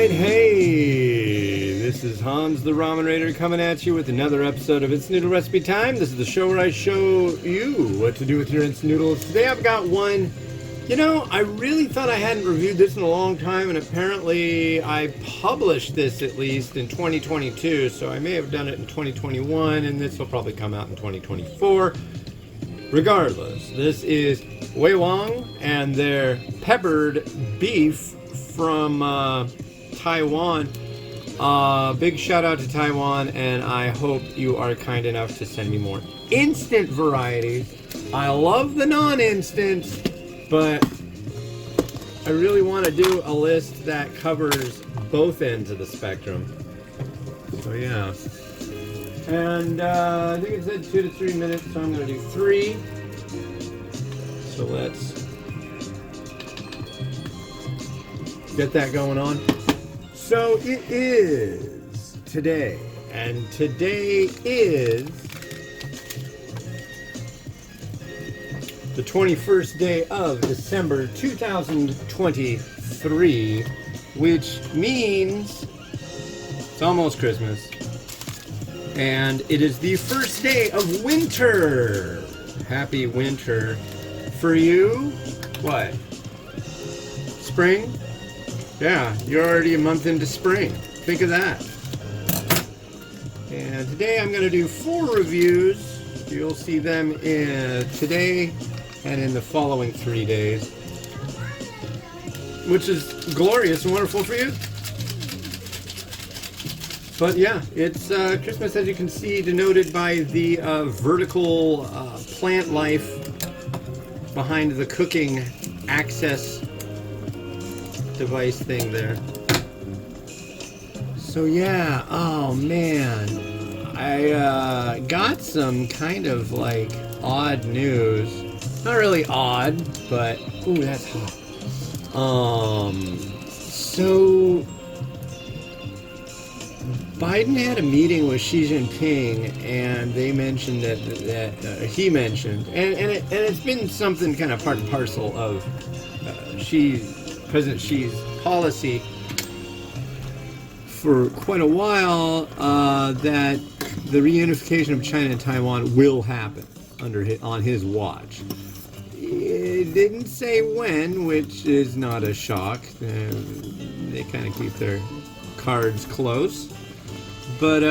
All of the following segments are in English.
right, hey, this is Hans the Ramen Raider coming at you with another episode of It's Noodle Recipe Time. This is the show where I show you what to do with your instant noodles. Today I've got one, I really thought I hadn't reviewed this in a long time, and apparently I published this at least in 2022, so I may have done it in 2021, and this will probably come out in 2024. Regardless, this is Wong and their peppered beef from Taiwan. Big shout out to Taiwan, and I hope you are kind enough to send me more instant varieties. I love the non-instant, but I really want to do a list that covers both ends of the spectrum. So yeah. And I think it said 2 to 3 minutes, so I'm going to do 3. So let's get that going on. So it is today, and today is the 21st day of December 2023, which means it's almost Christmas. And it is the first day of winter. Happy winter. For you, what? Spring? Yeah, you're already a month into spring. Think of that. And today I'm going to do 4 reviews. You'll see them today and in the following 3 days, which is glorious and wonderful for you. But yeah, it's Christmas, as you can see, denoted by the vertical plant life behind the cooking access device thing there. So yeah, oh man, I got some kind of like odd news. Not really odd, but ooh, that's hot. So Biden had a meeting with Xi Jinping, and they mentioned that he mentioned, and it's been something kind of part and parcel of President Xi's policy for quite a while, that the reunification of China and Taiwan will happen on his watch. It didn't say when, which is not a shock. They kind of keep their cards close. But,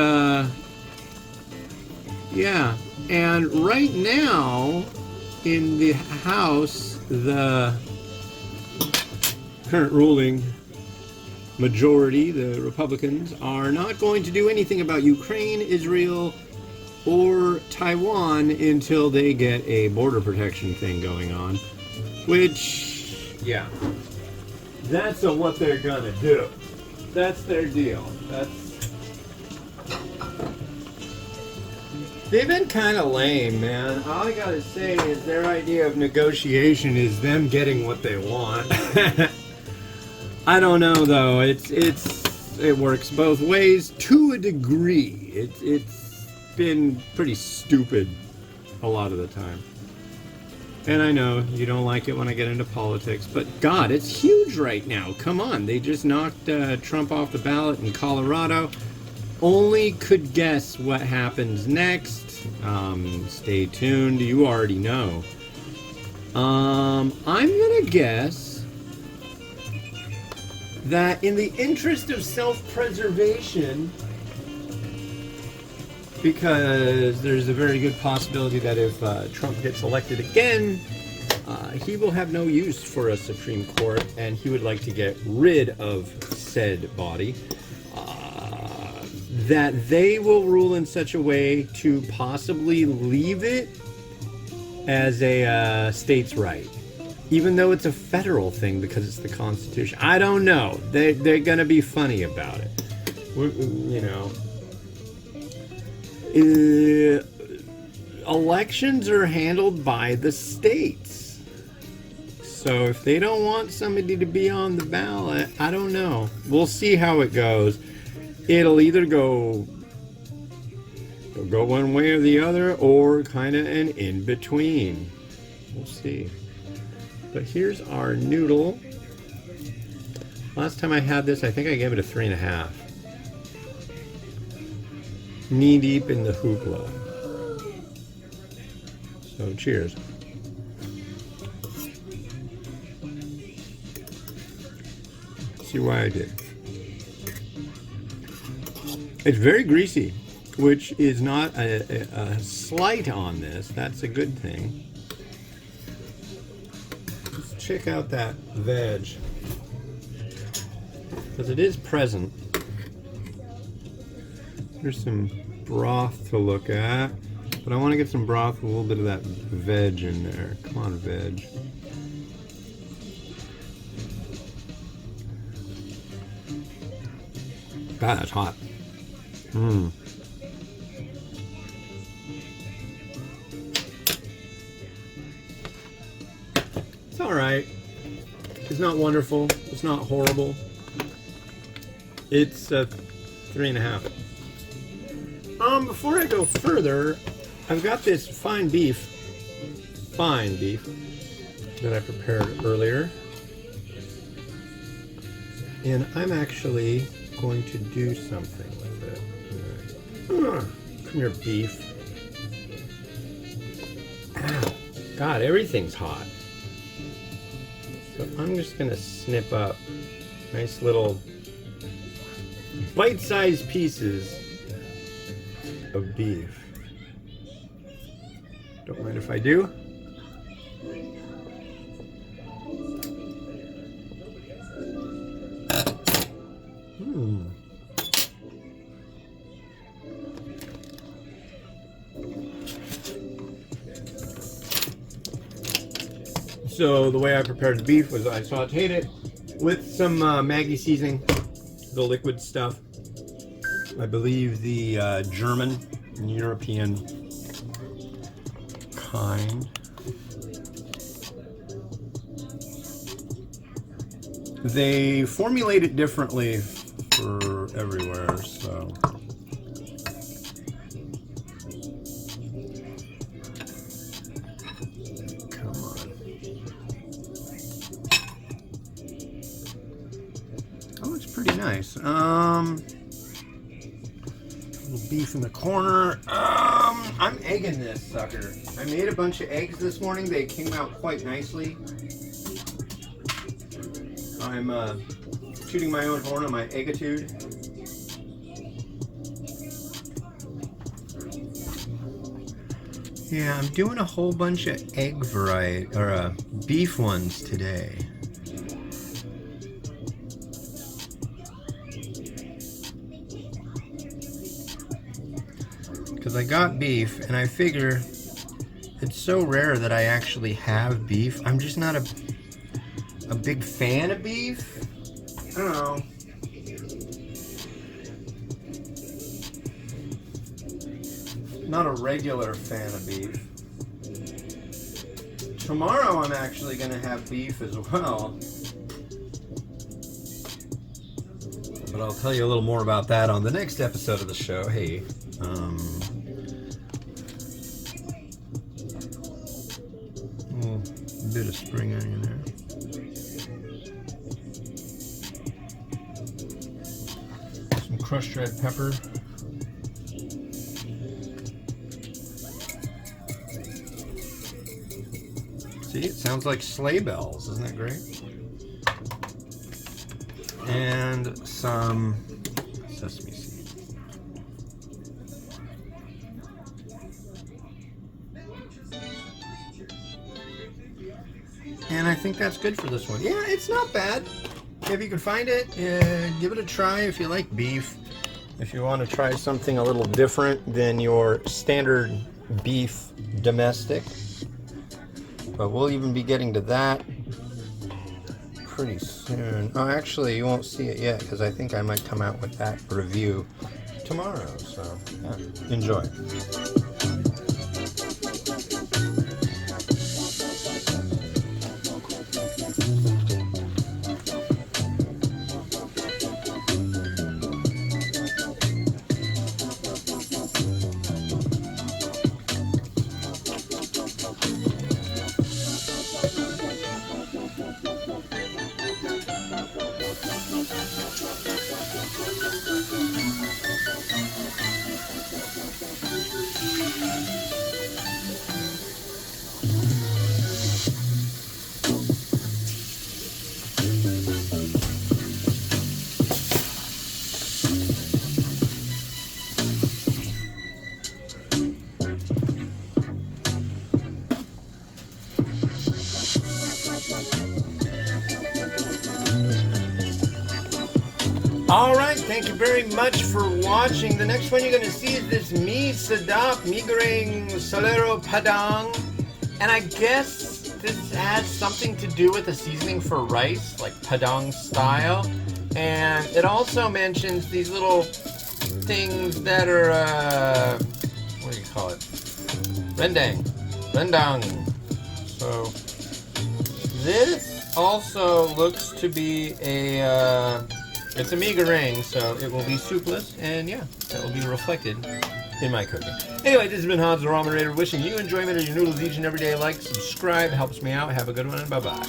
yeah, and right now, in the House, the current ruling majority, the Republicans, are not going to do anything about Ukraine, Israel, or Taiwan until they get a border protection thing going on, which, yeah, that's what they're gonna do. That's their deal. They've been kind of lame, man. All I gotta say is their idea of negotiation is them getting what they want. I don't know though. It works both ways to a degree. It's been pretty stupid a lot of the time. And I know you don't like it when I get into politics, but God, it's huge right now. Come on, they just knocked Trump off the ballot in Colorado. Only could guess what happens next. Stay tuned. You already know. I'm gonna guess that in the interest of self-preservation, because there's a very good possibility that if Trump gets elected again, he will have no use for a Supreme Court, and he would like to get rid of said body. That they will rule in such a way to possibly leave it as a states' right, even though it's a federal thing because it's the Constitution. I don't know. They're gonna be funny about it. Elections are handled by the states. So if they don't want somebody to be on the ballot, I don't know. We'll see how it goes. It'll either go one way or the other, or kind of an in-between. We'll see. But here's our noodle. Last time I had this, I think I gave it a 3.5. Knee deep in the hoopla. So cheers. See why I did. It's very greasy, which is not a slight on this. That's a good thing. Let's check out that veg, because it is present. There's some broth to look at, but I want to get some broth with a little bit of that veg in there. Come on, veg. God, that's hot. It's all right. It's not wonderful. It's not horrible. It's a 3.5. Before I go further, I've got this fine beef that I prepared earlier, and I'm actually going to do something with it. Come here, beef. Ow. God, everything's hot. So I'm just gonna snip up nice little bite-sized pieces of beef. Don't mind if I do. So the way I prepared the beef was I sauteed it with some Maggi seasoning, the liquid stuff. I believe the German and European kind. They formulate it differently for everywhere, so. Come on. Oh, it's pretty nice. Little beef in the corner. I'm egging this sucker. I made a bunch of eggs this morning. They came out quite nicely. I'm shooting my own horn on my eggitude. Yeah, I'm doing a whole bunch of egg variety, or beef ones today. Because I got beef, and I figure it's so rare that I actually have beef. I'm just not a big fan of beef. I don't know. Not a regular fan of beef. Tomorrow I'm actually going to have beef as well. But I'll tell you a little more about that on the next episode of the show. Hey, a bit of spring onion there. Some crushed red pepper. See, it sounds like sleigh bells. Isn't that great? And some sesame seeds. And I think that's good for this one. Yeah, it's not bad. If you can find it, give it a try if you like beef. If you want to try something a little different than your standard beef domestic. But we'll even be getting to that pretty soon. Oh, actually, you won't see it yet because I think I might come out with that review tomorrow. So, yeah, enjoy. All right, thank you very much for watching. The next one you're going to see is this mi sedap mi goreng solero padang. And I guess this has something to do with the seasoning for rice, like padang style. And it also mentions these little things that are, what do you call it? Rendang. So this also looks to be it's a mi goreng, so it will be soupless, and yeah, that will be reflected in my cooking. Anyway, this has been Hans the Ramen Raider, wishing you enjoyment of your noodles each and every day. Like, subscribe, helps me out. Have a good one, and bye-bye.